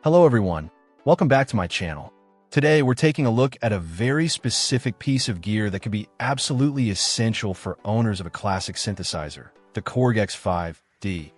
Hello everyone, welcome back to my channel. Today we're taking a look at a very specific piece of gear that can be absolutely essential for owners of a classic synthesizer, the KORG X5D.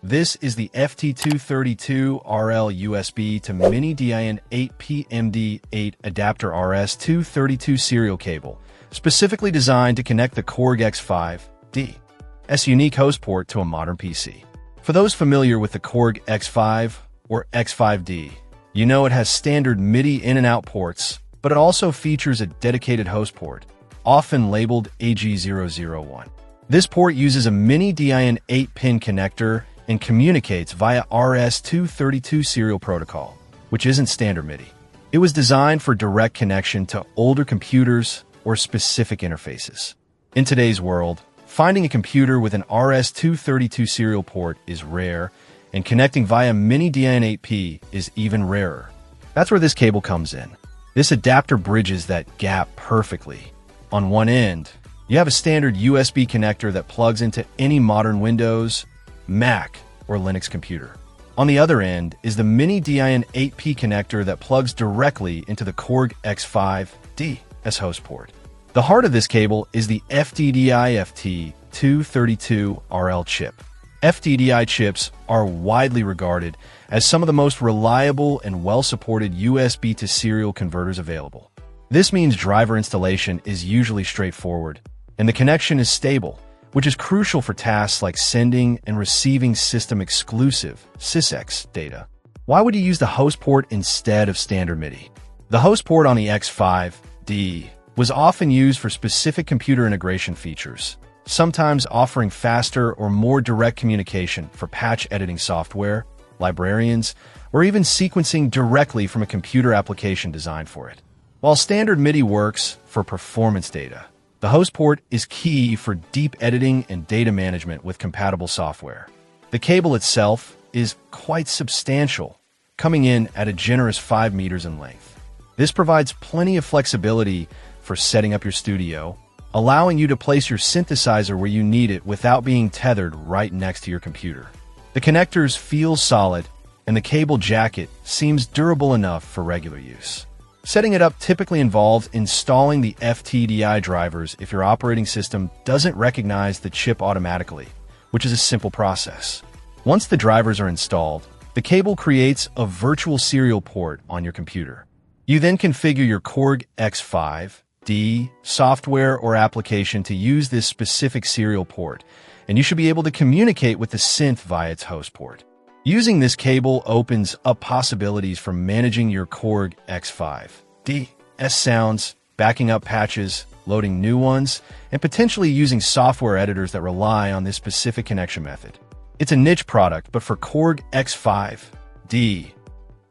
This is the FT232RL USB to MIDI Synth MD8 adapter RS232 serial cable, specifically designed to connect the KORG X5D's unique host port to a modern PC. For those familiar with the KORG X5 or X5D, you know it has standard MIDI in and out ports, but it also features a dedicated host port, often labeled AG001. This port uses a MIDI 8-pin connector and communicates via RS232 serial protocol, which isn't standard MIDI. It was designed for direct connection to older computers or specific interfaces. In today's world, finding a computer with an RS232 serial port is rare, and connecting via MIDI 8P is even rarer. That's where this cable comes in. This adapter bridges that gap perfectly. On one end, you have a standard USB connector that plugs into any modern Windows, Mac, or Linux computer. On the other end is the MIDI 8P connector that plugs directly into the KORG X5D's host port. The heart of this cable is the FT232RL chip. FTDI chips are widely regarded as some of the most reliable and well-supported USB to serial converters available. This means driver installation is usually straightforward, and the connection is stable, which is crucial for tasks like sending and receiving system-exclusive SysEx data. Why would you use the host port instead of standard MIDI? The host port on the X5D was often used for specific computer integration features, sometimes offering faster or more direct communication for patch editing software, librarians, or even sequencing directly from a computer application designed for it. While standard MIDI works for performance data, the host port is key for deep editing and data management with compatible software. The cable itself is quite substantial, coming in at a generous 5 meters in length. This provides plenty of flexibility for setting up your studio, allowing you to place your synthesizer where you need it without being tethered right next to your computer. The connectors feel solid, and the cable jacket seems durable enough for regular use. Setting it up typically involves installing the FTDI drivers if your operating system doesn't recognize the chip automatically, which is a simple process. Once the drivers are installed, the cable creates a virtual serial port on your computer. You then configure your KORG X5D software or application to use this specific serial port, and you should be able to communicate with the synth via its host port. Using this cable opens up possibilities for managing your KORG X5D's sounds, backing up patches, loading new ones, and potentially using software editors that rely on this specific connection method. It's a niche product, but for KORG X5D,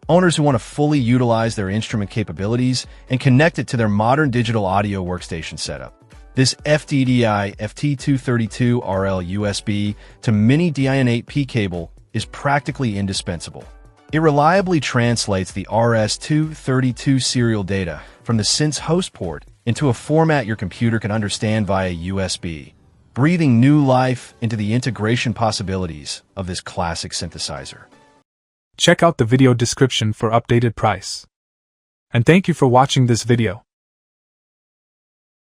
owners who want to fully utilize their instrument capabilities and connect it to their modern digital audio workstation setup, this FTDI FT232RL USB to MIDI 8P cable is practically indispensable. It reliably translates the RS232 serial data from the synth's host port into a format your computer can understand via USB, breathing new life into the integration possibilities of this classic synthesizer. Check out the video description for updated price. And thank you for watching this video.